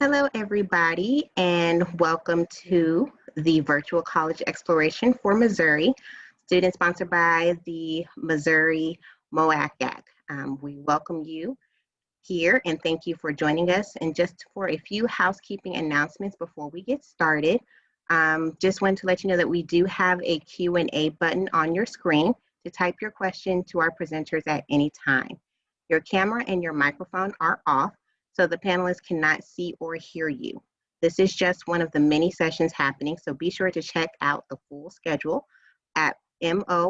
Hello, everybody, and welcome to the Virtual College Exploration for Missouri, student sponsored by the Missouri MOACAC. We welcome you here and thank you for joining us. And just for a few housekeeping announcements before we get started, just wanted to let you know that we do have a Q&A button on your screen to type your question to our presenters at any time. Your camera and your microphone are off, so the panelists cannot see or hear you. This is just one of the many sessions happening, so be sure to check out the full schedule at moacac.org.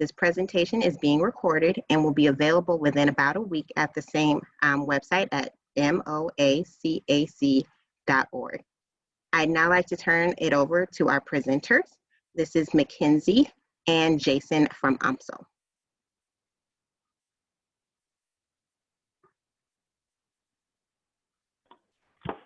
This presentation is being recorded and will be available within about a week at the same website at moacac.org. I'd now like to turn it over to our presenters. This is Mackenzie and Jason from UMSL.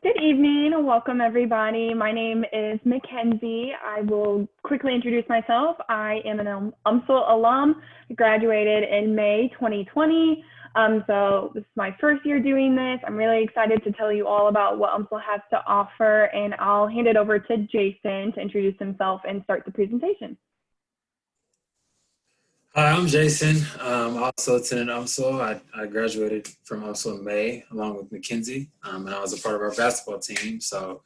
Good evening and welcome everybody. My name is Mackenzie. I will quickly introduce myself. I am an UMSL alum. I graduated in May 2020. So this is my first year doing this. I'm really excited to tell you all about what UMSL has to offer, and I'll hand it over to Jason to introduce himself and start the presentation. Hi, I'm Jason. Also attended UMSL. I graduated from UMSL in May along with Mackenzie, and I was a part of our basketball team. So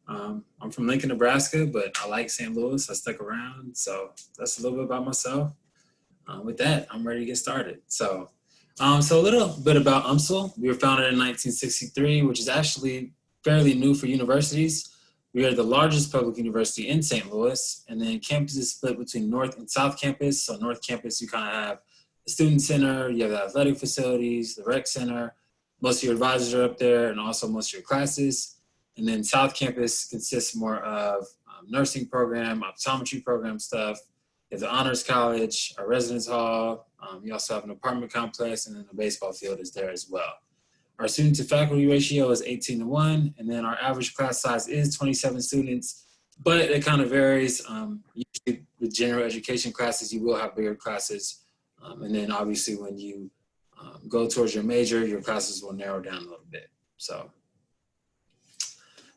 I'm from Lincoln, Nebraska, but I like St. Louis. I stuck around. So that's a little bit about myself. With that, I'm ready to get started. So a little bit about UMSL. We were founded in 1963, which is actually fairly new for universities. We are the largest public university in St. Louis, and then campus is split between North and South Campus. So North Campus, you kind of have the student center, you have the athletic facilities, the rec center, most of your advisors are up there, and also most of your classes. And then South Campus consists more of nursing program, optometry program stuff. You have the Honors College, our residence hall. You also have an apartment complex, and then the baseball field is there as well. Our student to faculty ratio is 18:1, and then our average class size is 27 students, but it kind of varies. Usually with general education classes, you will have bigger classes. And then obviously when you go towards your major, your classes will narrow down a little bit. So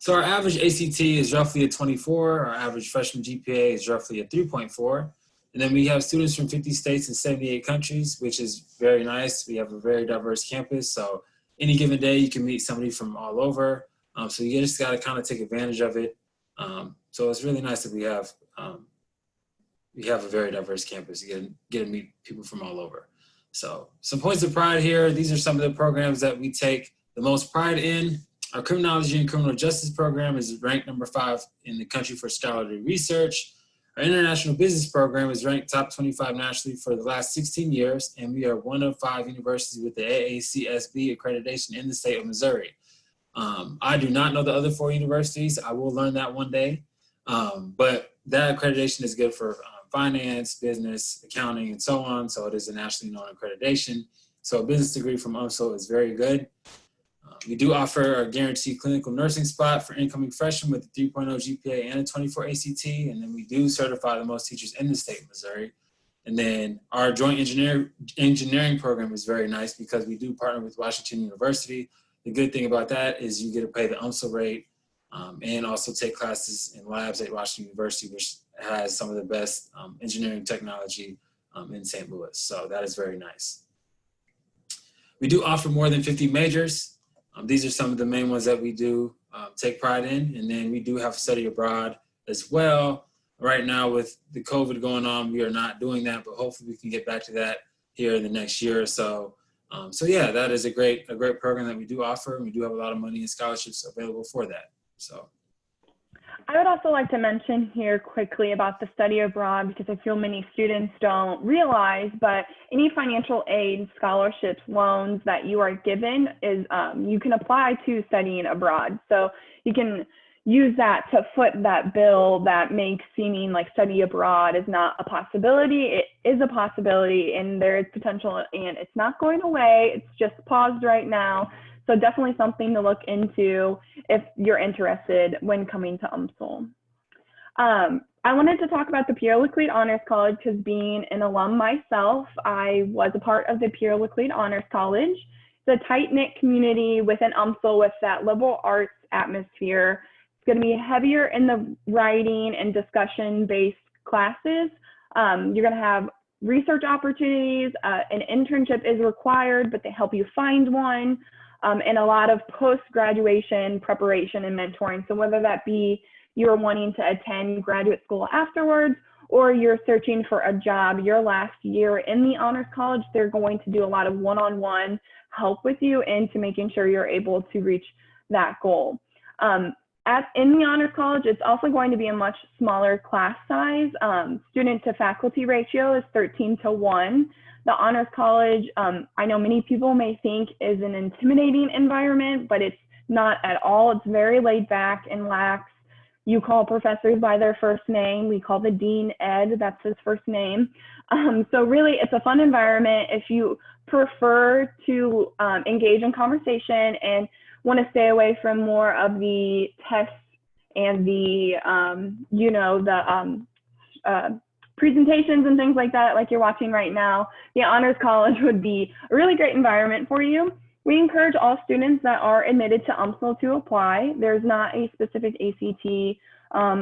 our average ACT is roughly a 24. Our average freshman GPA is roughly a 3.4. And then we have students from 50 states and 78 countries, which is very nice. We have a very diverse campus. So any given day, you can meet somebody from all over. So you just got to kind of take advantage of it. So it's really nice that we have a very diverse campus. You get to meet people from all over. So some points of pride here. These are some of the programs that we take the most pride in. Our criminology and criminal justice program is ranked number 5 in the country for scholarly research. Our international business program is ranked top 25 nationally for the last 16 years, and we are one of 5 universities with the AACSB accreditation in the state of Missouri. I do not know the other 4 universities. I will learn that one day, but that accreditation is good for finance, business, accounting, and so on, so it is a nationally known accreditation. So a business degree from UMSL is very good. We do offer a guaranteed clinical nursing spot for incoming freshmen with a 3.0 GPA and a 24 ACT, and then we do certify the most teachers in the state of Missouri. And then our joint engineering program is very nice because we do partner with Washington University. The good thing about that is you get to pay the UMSL rate and also take classes in labs at Washington University, which has some of the best engineering technology in St. Louis. So that is very nice. We do offer more than 50 majors. These are some of the main ones that we do take pride in. And then we do have study abroad as well. Right now with the COVID going on, we are not doing that, but hopefully we can get back to that here in the next year or so. So yeah, that is a great program that we do offer. And we do have a lot of money and scholarships available for that. So I would also like to mention here quickly about the study abroad, because I feel many students don't realize, but any financial aid, scholarships, loans that you are given is you can apply to studying abroad. So you can use that to foot that bill that makes seeming like study abroad is not a possibility. It is a possibility, and there is potential, and it's not going away. It's just paused right now. So definitely something to look into if you're interested when coming to UMSL. I wanted to talk about the Pierre Laclede Honors College because being an alum myself, I was a part of the Pierre Laclede Honors College. It's a tight-knit community within UMSL with that liberal arts atmosphere. It's going to be heavier in the writing and discussion-based classes. You're going to have research opportunities. An internship is required, but they help you find one. And a lot of post-graduation preparation and mentoring. So whether that be you're wanting to attend graduate school afterwards, or you're searching for a job your last year in the Honors College, they're going to do a lot of one-on-one help with you into making sure you're able to reach that goal. In the Honors College, it's also going to be a much smaller class size. Student to faculty ratio is 13:1. The Honors College, I know many people may think is an intimidating environment, but it's not at all. It's very laid back and lax. You call professors by their first name. We call the dean Ed, that's his first name. So really, it's a fun environment. If you prefer to engage in conversation and want to stay away from more of the tests and the, presentations and things like that, like you're watching right now, the Honors College would be a really great environment for you. We encourage all students that are admitted to UMSL to apply. There's not a specific ACT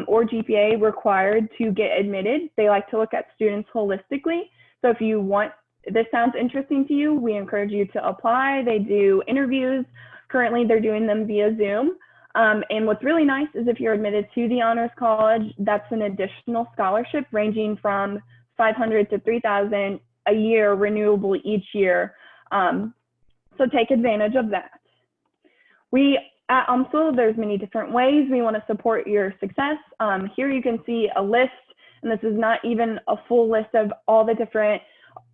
or GPA required to get admitted. They like to look at students holistically. So if you want, this sounds interesting to you, we encourage you to apply. They do interviews. Currently, they're doing them via Zoom. And what's really nice is if you're admitted to the Honors College, that's an additional scholarship ranging from $500 to $3,000 a year, renewable each year. So take advantage of that. We at UMSL, there's many different ways we want to support your success. Here you can see a list, and this is not even a full list of all the different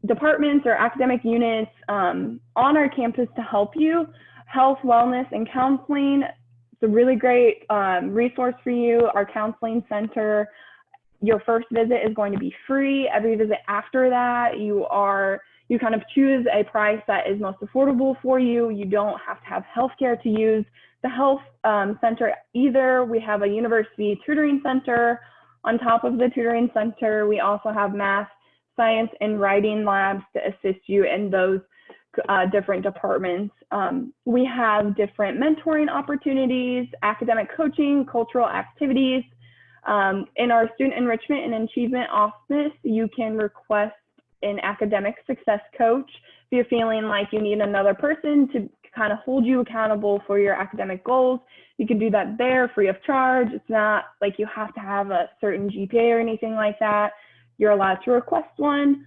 departments or academic units on our campus to help you. Health, wellness, and counseling. It's a really great resource for you. Our counseling center, your first visit is going to be free. Every visit after that, you kind of choose a price that is most affordable for you. You don't have to have healthcare to use the health center either. We have a university tutoring center. On top of the tutoring center, we also have math, science, and writing labs to assist you in those different departments. We have different mentoring opportunities, academic coaching, cultural activities. In our student enrichment and achievement office, you can request an academic success coach. If you're feeling like you need another person to kind of hold you accountable for your academic goals, you can do that there free of charge. It's not like you have to have a certain GPA or anything like that. You're allowed to request one.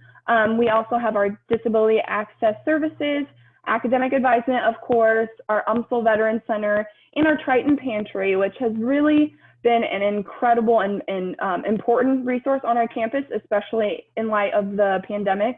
We also have our disability access services, academic advisement, of course, our UMSL Veteran Center, and our Triton Pantry, which has really been an incredible and important resource on our campus, especially in light of the pandemic.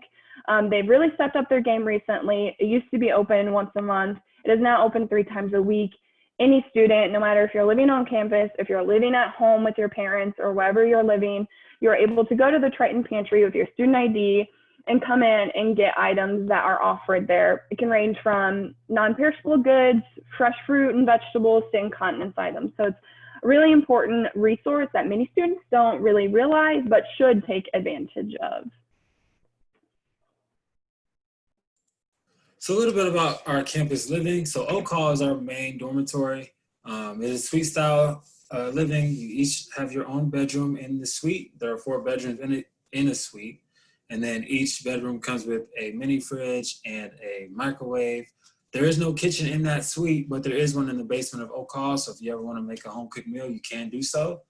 They've really stepped up their game recently. It used to be open once a month. It is now open 3 times a week. Any student, no matter if you're living on campus, if you're living at home with your parents or wherever you're living, you're able to go to the Triton Pantry with your student ID and come in and get items that are offered there. It can range from non-perishable goods, fresh fruit and vegetables, to incontinence items. So it's a really important resource that many students don't really realize, but should take advantage of. So a little bit about our campus living. So Oak Hall is our main dormitory. It is suite style living. You each have your own bedroom in the suite. There are 4 bedrooms in a suite. And then each bedroom comes with a mini fridge and a microwave. There is no kitchen in that suite, but there is one in the basement of Oak Hall. So if you ever want to make a home cooked meal, you can do so.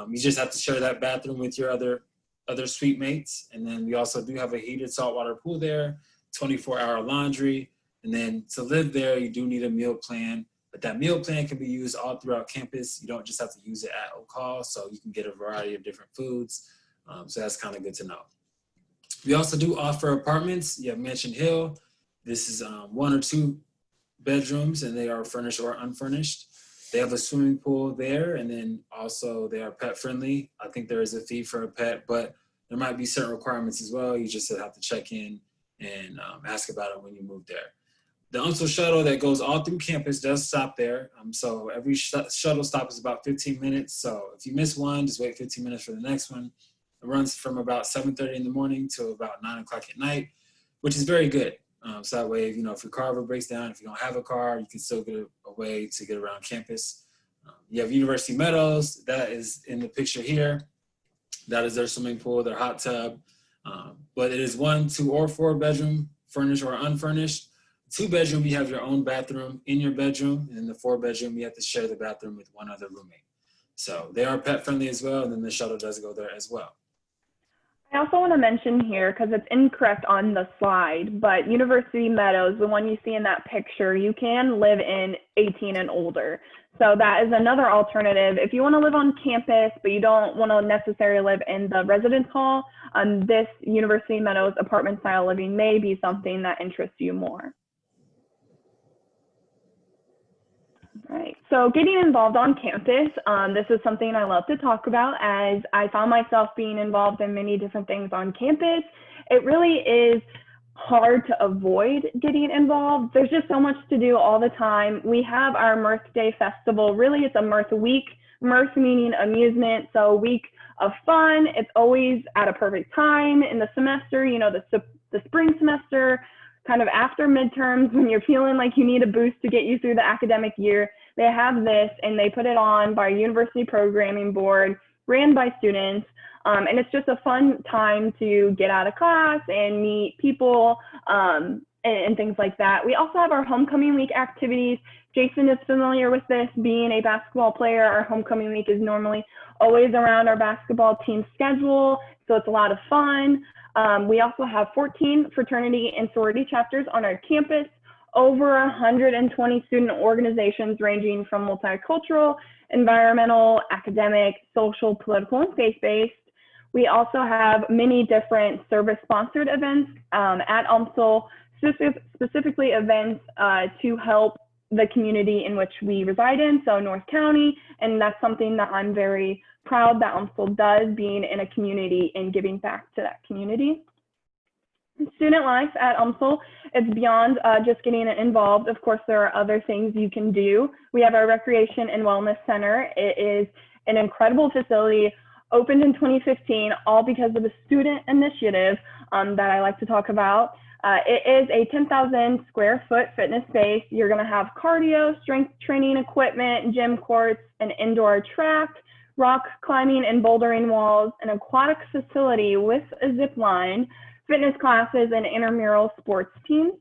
You just have to share that bathroom with your other suite mates. And then we also do have a heated saltwater pool there, 24-hour laundry. And then to live there, you do need a meal plan. But that meal plan can be used all throughout campus. You don't just have to use it at Oak Hall, so you can get a variety of different foods. So that's kind of good to know. We also do offer apartments. You have Mansion Hill. This is 1 or 2 bedrooms, and they are furnished or unfurnished. They have a swimming pool there, and then also they are pet friendly. I think there is a fee for a pet, but there might be certain requirements as well. You just have to check in and ask about it when you move there. The UMSL shuttle that goes all through campus does stop there. So every shuttle stop is about 15 minutes. So if you miss one, just wait 15 minutes for the next one. It runs from about 7:30 in the morning to about 9 o'clock at night, which is very good. So that way, you know, if your car ever breaks down, if you don't have a car, you can still get a way to get around campus. You have University Meadows, that is in the picture here. That is their swimming pool, their hot tub. But it is 1, 2, or 4 bedroom, furnished or unfurnished. 2 bedroom, you have your own bathroom in your bedroom. And in the 4 bedroom, you have to share the bathroom with one other roommate. So they are pet friendly as well. And then the shuttle does go there as well. I also want to mention here, because it's incorrect on the slide, but University Meadows, the one you see in that picture, you can live in 18 and older. So that is another alternative. If you want to live on campus, but you don't want to necessarily live in the residence hall, this University Meadows apartment style living may be something that interests you more. Right. So getting involved on campus, this is something I love to talk about, as I found myself being involved in many different things on campus. It really is hard to avoid getting involved. There's just so much to do all the time. We have our Mirth Day Festival. Really, it's a Mirth week. Mirth meaning amusement, so a week of fun. It's always at a perfect time in the semester, you know, the spring semester, kind of after midterms, when you're feeling like you need a boost to get you through the academic year. They have this, and they put it on by a university programming board, ran by students. And it's just a fun time to get out of class and meet people and things like that. We also have our homecoming week activities. Jason is familiar with this. Being a basketball player, our homecoming week is normally always around our basketball team schedule, so it's a lot of fun. We also have 14 fraternity and sorority chapters on our campus, over 120 student organizations ranging from multicultural, environmental, academic, social, political, and faith-based. We also have many different service-sponsored events at UMSL, specifically events to help the community in which we reside in, so North County, and that's something that I'm very proud that UMSL does, being in a community and giving back to that community. Student life at UMSL, it's beyond just getting involved. Of course, there are other things you can do. We have our Recreation and Wellness Center. It is an incredible facility, opened in 2015, all because of a student initiative that I like to talk about. It is a 10,000 square foot fitness space. You're gonna have cardio, strength training equipment, gym courts, an indoor track, rock climbing and bouldering walls, an aquatic facility with a zip line, fitness classes, and intramural sports teams.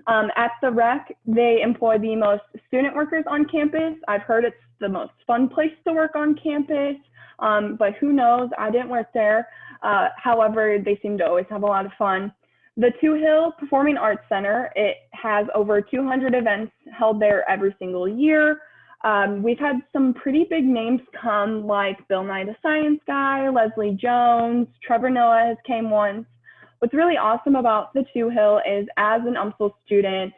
At the rec, they employ the most student workers on campus. I've heard it's the most fun place to work on campus, but who knows? I didn't work there. However, they seem to always have a lot of fun. The Two Hill Performing Arts Center, it has over 200 events held there every single year. We've had some pretty big names come, like Bill Nye the Science Guy, Leslie Jones, Trevor Noah has came once. What's really awesome about the Two Hill is, as an UMSL student,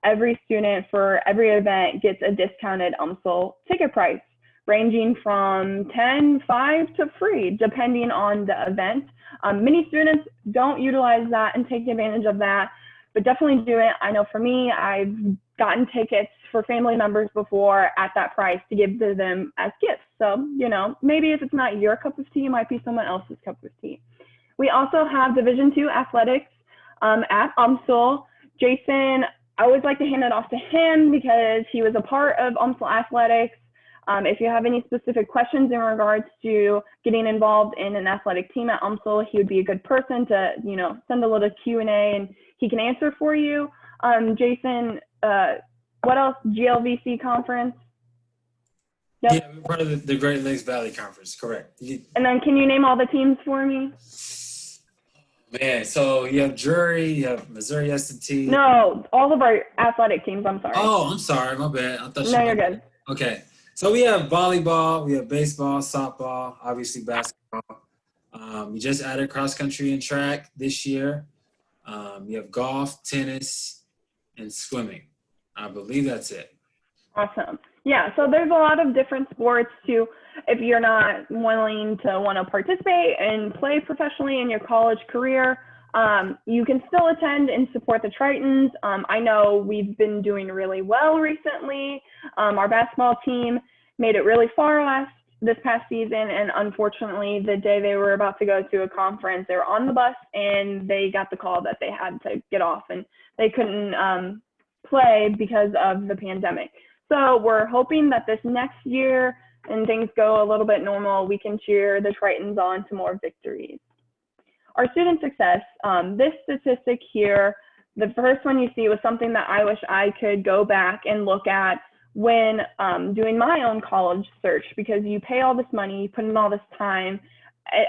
every student for every event gets a discounted UMSL ticket price, ranging from $10, $5 to free, depending on the event. Many students don't utilize that and take advantage of that, but definitely do it. I know for me, I've gotten tickets for family members before at that price to give to them as gifts. So, you know, maybe if it's not your cup of tea, it might be someone else's cup of tea. We also have Division II athletics at UMSL. Jason, I always like to hand it off to him because he was a part of UMSL athletics. If you have any specific questions in regards to getting involved in an athletic team at UMSL, he would be a good person to, you know, send a little Q&A and he can answer for you. Jason, what else? GLVC conference? Yep. Yeah, we're part of the Great Lakes Valley Conference, correct. And then can you name all the teams for me? Man, so you have Drury, you have Missouri S&T. No, all of our athletic teams, I'm sorry. Oh, I'm sorry, my bad. I thought no, you're good. Okay, so we have volleyball, we have baseball, softball, obviously basketball. We just added cross country and track this year. You have golf, tennis, and swimming. I believe that's it. Awesome. Yeah, so there's a lot of different sports too. If you're not willing to want to participate and play professionally in your college career, you can still attend and support the Tritons. I know we've been doing really well recently. Our basketball team made it really far last this past season, and unfortunately, the day they were about to go to a conference, they were on the bus and they got the call that they had to get off and they couldn't play because of the pandemic. So we're hoping that this next year and things go a little bit normal, we can cheer the Tritons on to more victories. Our student success, this statistic here, the first one you see was something that I wish I could go back and look at when doing my own college search, because you pay all this money, you put in all this time,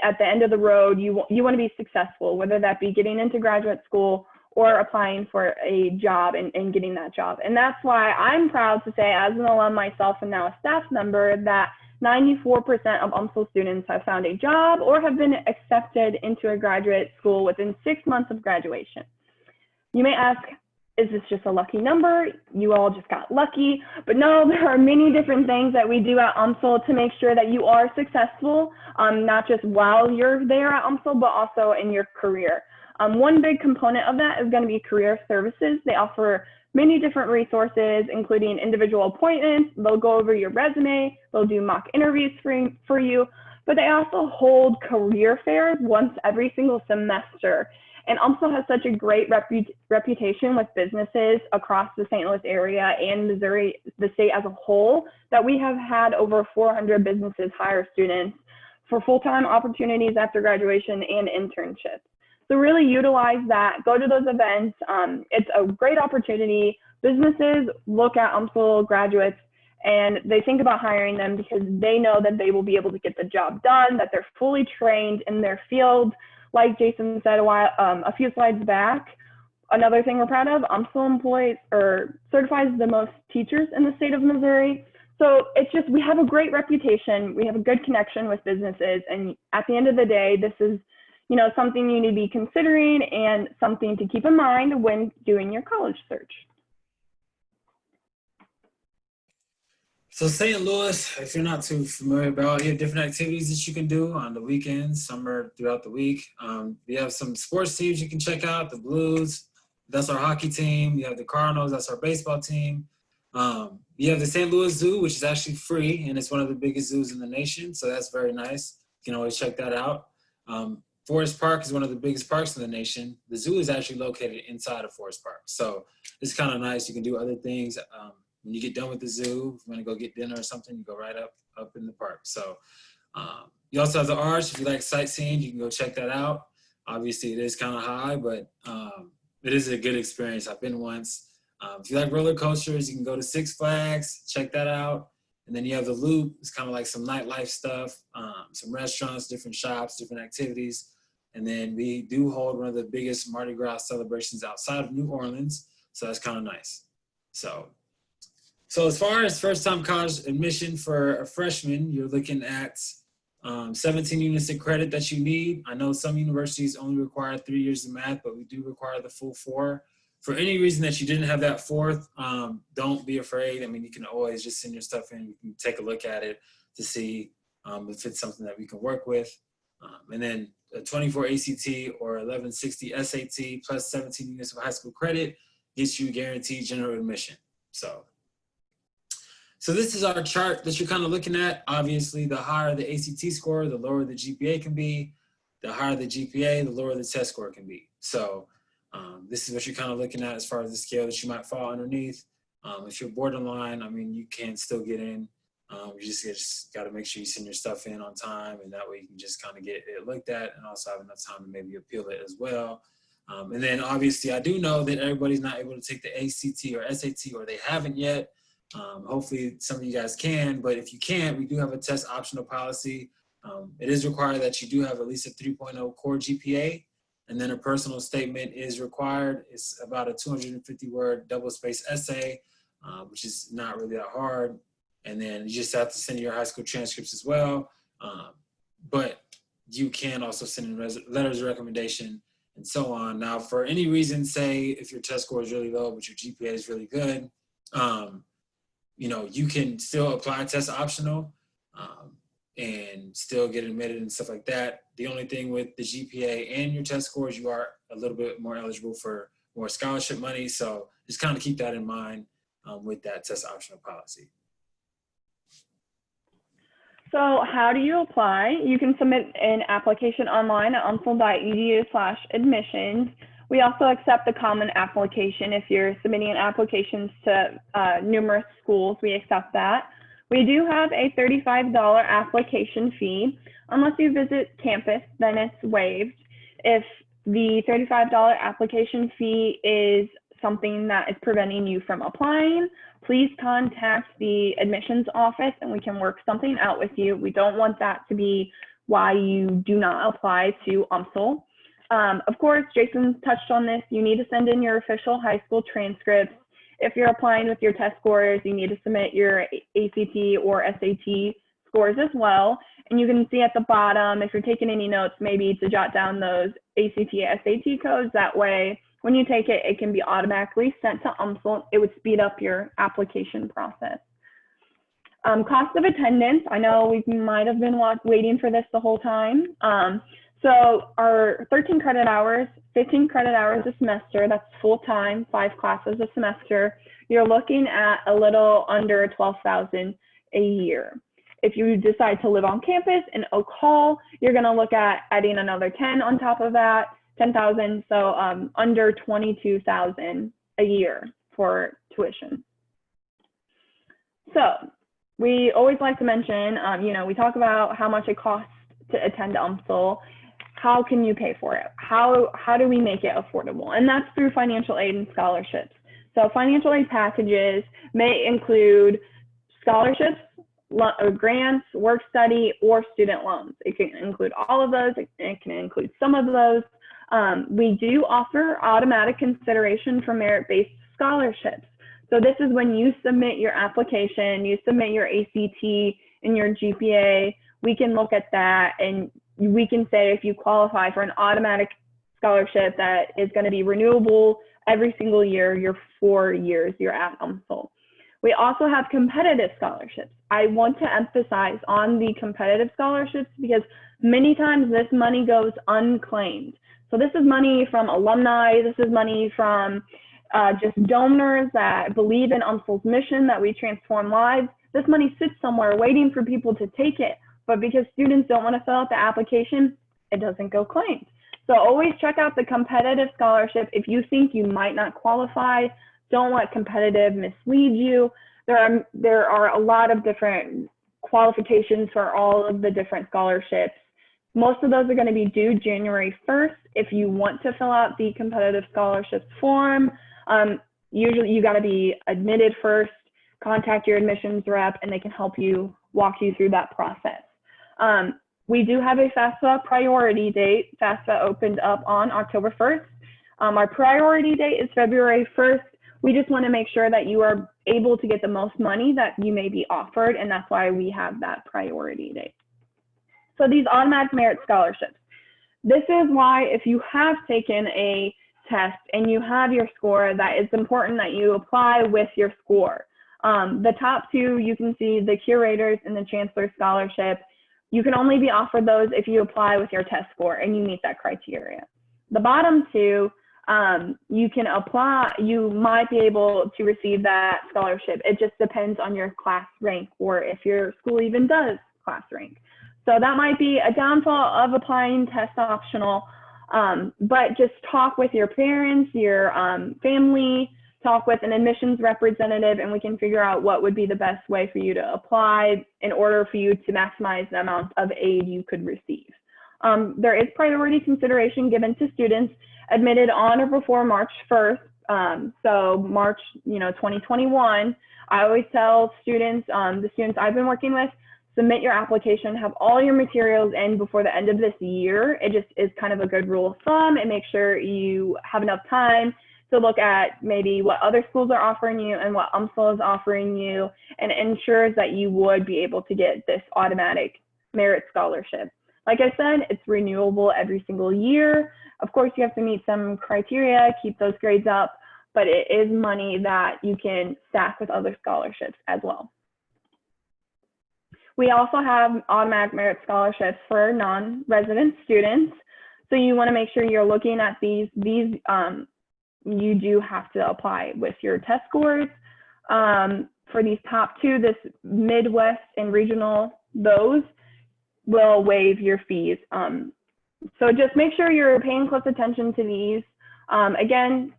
at the end of the road, you want to be successful, whether that be getting into graduate school or applying for a job and getting that job. And that's why I'm proud to say, as an alum myself and now a staff member, that 94% of UMSL students have found a job or have been accepted into a graduate school within 6 months of graduation. You may ask, is this just a lucky number? You all just got lucky. But no, there are many different things that we do at UMSL to make sure that you are successful, not just while you're there at UMSL, but also in your career. One big component of that is going to be career services. They offer many different resources, including individual appointments. They'll go over your resume. They'll do mock interviews for you, but they also hold career fairs once every single semester. And UMSL has such a great reputation with businesses across the St. Louis area and Missouri, the state as a whole, that we have had over 400 businesses hire students for full-time opportunities after graduation and internships. So really utilize that, go to those events. It's a great opportunity. Businesses look at UMSL graduates and they think about hiring them because they know that they will be able to get the job done, that they're fully trained in their field. Like Jason said a few slides back, another thing we're proud of, UMSL employs or certifies the most teachers in the state of Missouri. So it's just, we have a great reputation, we have a good connection with businesses, and at the end of the day, this is, you know, something you need to be considering and something to keep in mind when doing your college search. So St. Louis, if you're not too familiar about, you have different activities that you can do on the weekends, some are throughout the week. We have some sports teams you can check out, the Blues, that's our hockey team. You have the Cardinals, that's our baseball team. You have the St. Louis Zoo, which is actually free, and it's one of the biggest zoos in the nation, so that's very nice. You can always check that out. Forest Park is one of the biggest parks in the nation. The zoo is actually located inside of Forest Park, so it's kind of nice. You can do other things. When you get done with the zoo, if you want to go get dinner or something, you go right up in the park. So you also have the Arch. If you like sightseeing, you can go check that out. Obviously, it is kind of high, but it is a good experience. I've been once. If you like roller coasters, you can go to Six Flags, check that out. And then you have the Loop. It's kind of like some nightlife stuff, some restaurants, different shops, different activities. And then we do hold one of the biggest Mardi Gras celebrations outside of New Orleans. So that's kind of nice. So as far as first-time college admission for a freshman, you're looking at 17 units of credit that you need. I know some universities only require 3 years of math, but we do require the full 4. For any reason that you didn't have that 4th, don't be afraid. I mean, you can always just send your stuff in. You can take a look at it to see if it's something that we can work with. And then a 24 ACT or 1160 SAT plus 17 units of high school credit gets you guaranteed general admission. So this is our chart that you're kind of looking at. Obviously, the higher the ACT score, the lower the GPA can be. The higher the GPA, the lower the test score can be. So this is what you're kind of looking at as far as the scale that you might fall underneath. If you're borderline, I mean, you can still get in. You just got to make sure you send your stuff in on time, and that way you can just kind of get it looked at and also have enough time to maybe appeal it as well. And then obviously I do know that everybody's not able to take the ACT or SAT, or they haven't yet. Hopefully some of you guys can, but if you can't, we do have a test optional policy. It is required that you do have at least a 3.0 core GPA, and then a personal statement is required. It's about a 250-word double-spaced essay, which is not really that hard. And then you just have to send your high school transcripts as well. But you can also send in letters of recommendation and so on. Now, for any reason, say if your test score is really low, but your GPA is really good, you know, you can still apply test optional and still get admitted and stuff like that. The only thing with the GPA and your test scores, you are a little bit more eligible for more scholarship money. So just kind of keep that in mind with that test optional policy. So how do you apply? You can submit an application online at umsl.edu/admissions. We also accept the common application. If you're submitting applications to numerous schools, we accept that. We do have a $35 application fee. Unless you visit campus, then it's waived. If the $35 application fee is something that is preventing you from applying, please contact the admissions office and we can work something out with you. We don't want that to be why you do not apply to UMSL. Of course, Jason touched on this. You need to send in your official high school transcripts. If you're applying with your test scores, you need to submit your ACT or SAT scores as well. And you can see at the bottom, if you're taking any notes, maybe to jot down those ACT, SAT codes. That way, when you take it, it can be automatically sent to UMSL. It would speed up your application process. Cost of attendance, I know we might have been waiting for this the whole time. So our 13 credit hours, 15 credit hours a semester, that's full-time, 5 classes a semester. You're looking at a little under $12,000 a year. If you decide to live on campus in Oak Hall, you're gonna look at adding another 10 on top of that, 10,000, so under 22,000 a year for tuition. So we always like to mention, you know, we talk about how much it costs to attend UMSL. How can you pay for it? How do we make it affordable? And that's through financial aid and scholarships. So financial aid packages may include scholarships, grants, work study, or student loans. It can include all of those. It can include some of those. We do offer automatic consideration for merit-based scholarships. So this is when you submit your application, you submit your ACT and your GPA, we can look at that and we can say if you qualify for an automatic scholarship that is going to be renewable every single year, your 4 years you're at UMSL. We also have competitive scholarships. I want to emphasize on the competitive scholarships because many times this money goes unclaimed. So this is money from alumni, this is money from just donors that believe in UMSL's mission that we transform lives. This money sits somewhere waiting for people to take it, but because students don't want to fill out the application, it doesn't go claimed. So always check out the competitive scholarship. If you think you might not qualify, don't let competitive mislead you. There are a lot of different qualifications for all of the different scholarships. Most of those are going to be due January 1st. If you want to fill out the competitive scholarships form, usually you got to be admitted first, contact your admissions rep, and they can help you, walk you through that process. We do have a FAFSA priority date. FAFSA opened up on October 1st. Our priority date is February 1st. We just want to make sure that you are able to get the most money that you may be offered, and that's why we have that priority date. So these automatic merit scholarships. This is why if you have taken a test and you have your score, that it's important that you apply with your score. The top two, you can see the curators and the chancellor scholarship. You can only be offered those if you apply with your test score and you meet that criteria. The bottom two, you can apply, you might be able to receive that scholarship. It just depends on your class rank or if your school even does class rank. So that might be a downfall of applying test optional, but just talk with your parents, your family, talk with an admissions representative, and we can figure out what would be the best way for you to apply in order for you to maximize the amount of aid you could receive. There is priority consideration given to students admitted on or before March 1st. So March, 2021, I always tell students, the students I've been working with, submit your application, have all your materials in before the end of this year. It just is kind of a good rule of thumb, and make sure you have enough time to look at maybe what other schools are offering you and what UMSL is offering you, and ensures that you would be able to get this automatic merit scholarship. Like I said, it's renewable every single year. Of course, you have to meet some criteria, keep those grades up, but it is money that you can stack with other scholarships as well. We also have automatic merit scholarships for non-resident students. So you want to make sure you're looking at these you do have to apply with your test scores. For these top two, this Midwest and regional those will waive your fees. So just make sure you're paying close attention to these. Again,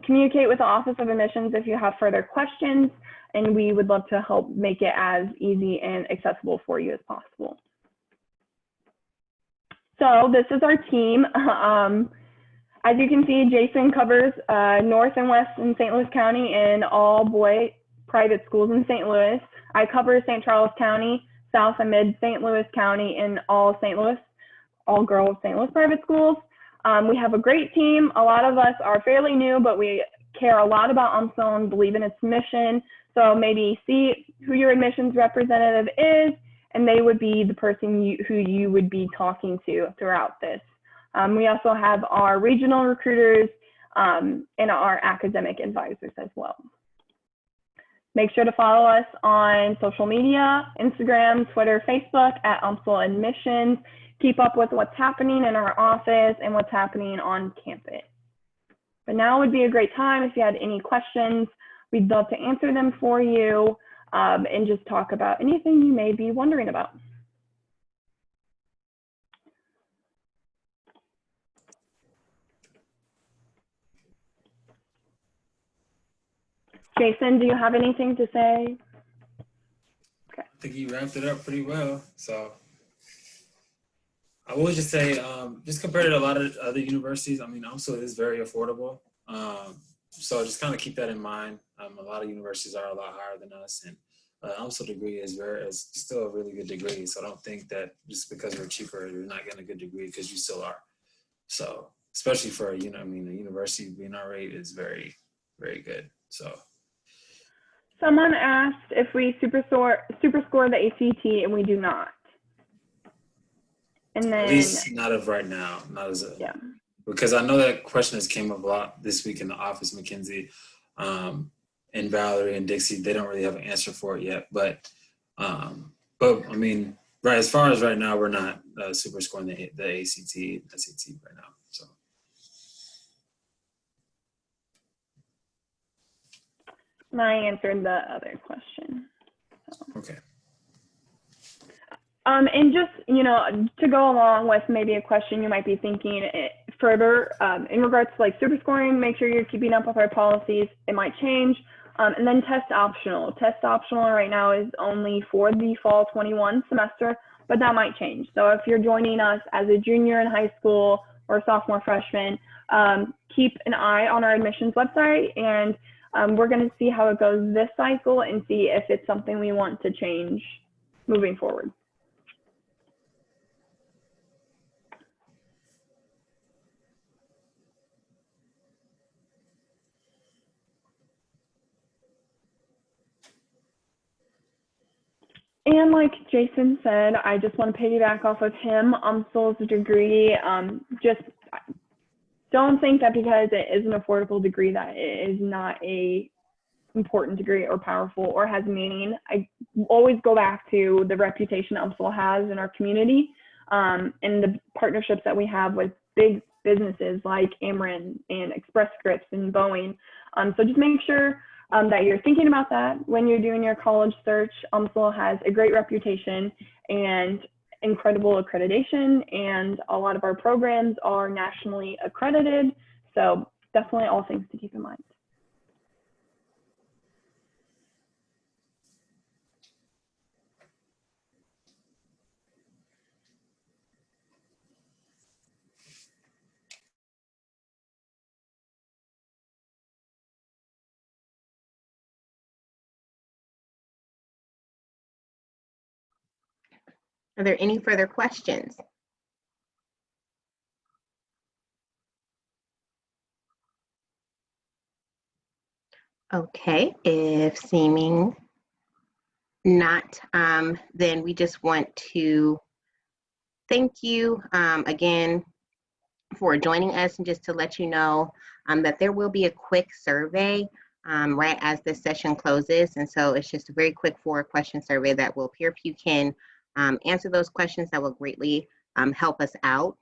communicate with the Office of Admissions if you have further questions, and we would love to help make it as easy and accessible for you as possible. So this is our team. As you can see, Jason covers North and West in St. Louis County and all boy private schools in St. Louis. I cover St. Charles County, South and Mid St. Louis County, and all St. Louis, all girls St. Louis private schools. We have a great team. A lot of us are fairly new, but we care a lot about UMSL and believe in its mission. So maybe see who your admissions representative is, and they would be the person who you would be talking to throughout this. We also have our regional recruiters and our academic advisors as well. Make sure to follow us on social media, Instagram, Twitter, Facebook at UMSL Admissions. Keep up with what's happening in our office and what's happening on campus. But now would be a great time if you had any questions. We'd love to answer them for you and just talk about anything you may be wondering about. Jason, do you have anything to say? Okay. I think you wrapped it up pretty well. So I would just say, just compared to a lot of other universities, I mean, UMSL is very affordable. So just kind of keep that in mind. A lot of universities are a lot higher than us, and UMSL degree is still a really good degree. So I don't think that just because we're cheaper, you're not getting a good degree, because you still are. So especially for, the university B&R rate is very, very good. So. Someone asked if we superscore the ACT, and we do not. And then, at least not of right now, not as a, yeah. Because I know that question has came up a lot this week in the office, Mackenzie, and Valerie and Dixie. They don't really have an answer for it yet, but I mean, right, as far as right now, we're not super scoring the ACT, SAT right now. So. And I answered the other question. So. Okay. And just, to go along with maybe a question you might be thinking further in regards to like super scoring, make sure you're keeping up with our policies. It might change. And then test optional. Test optional right now is only for the fall 21 semester, but that might change. So if you're joining us as a junior in high school or sophomore, freshman, keep an eye on our admissions website, and we're going to see how it goes this cycle and see if it's something we want to change moving forward. And like Jason said, I just want to piggyback off of him. UMSL's degree, just don't think that because it is an affordable degree that it is not a important degree or powerful or has meaning. I always go back to the reputation UMSL has in our community and the partnerships that we have with big businesses like Ameren and Express Scripts and Boeing. So just make sure that you're thinking about that when you're doing your college search. UMSL has a great reputation and incredible accreditation, and a lot of our programs are nationally accredited. So definitely all things to keep in mind. Are there any further questions? Okay, if seeming not, then we just want to thank you again for joining us, and just to let you know that there will be a quick survey right as this session closes. And so it's just a very quick 4-question survey that will appear. If you can answer those questions, that will greatly help us out.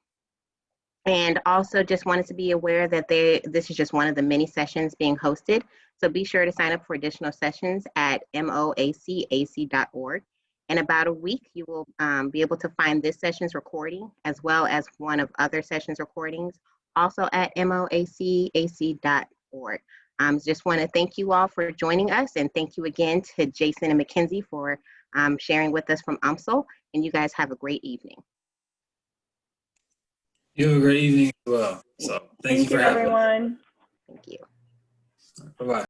And also just wanted to be aware that this is just one of the many sessions being hosted. So be sure to sign up for additional sessions at moacac.org. In about a week, you will be able to find this session's recording as well as one of other sessions recordings also at moacac.org. Just want to thank you all for joining us, and thank you again to Jason and Mackenzie for sharing with us from UMSL, and you guys have a great evening. You have a great evening as well. So thank you for having me. everyone. Thank you. Bye-bye.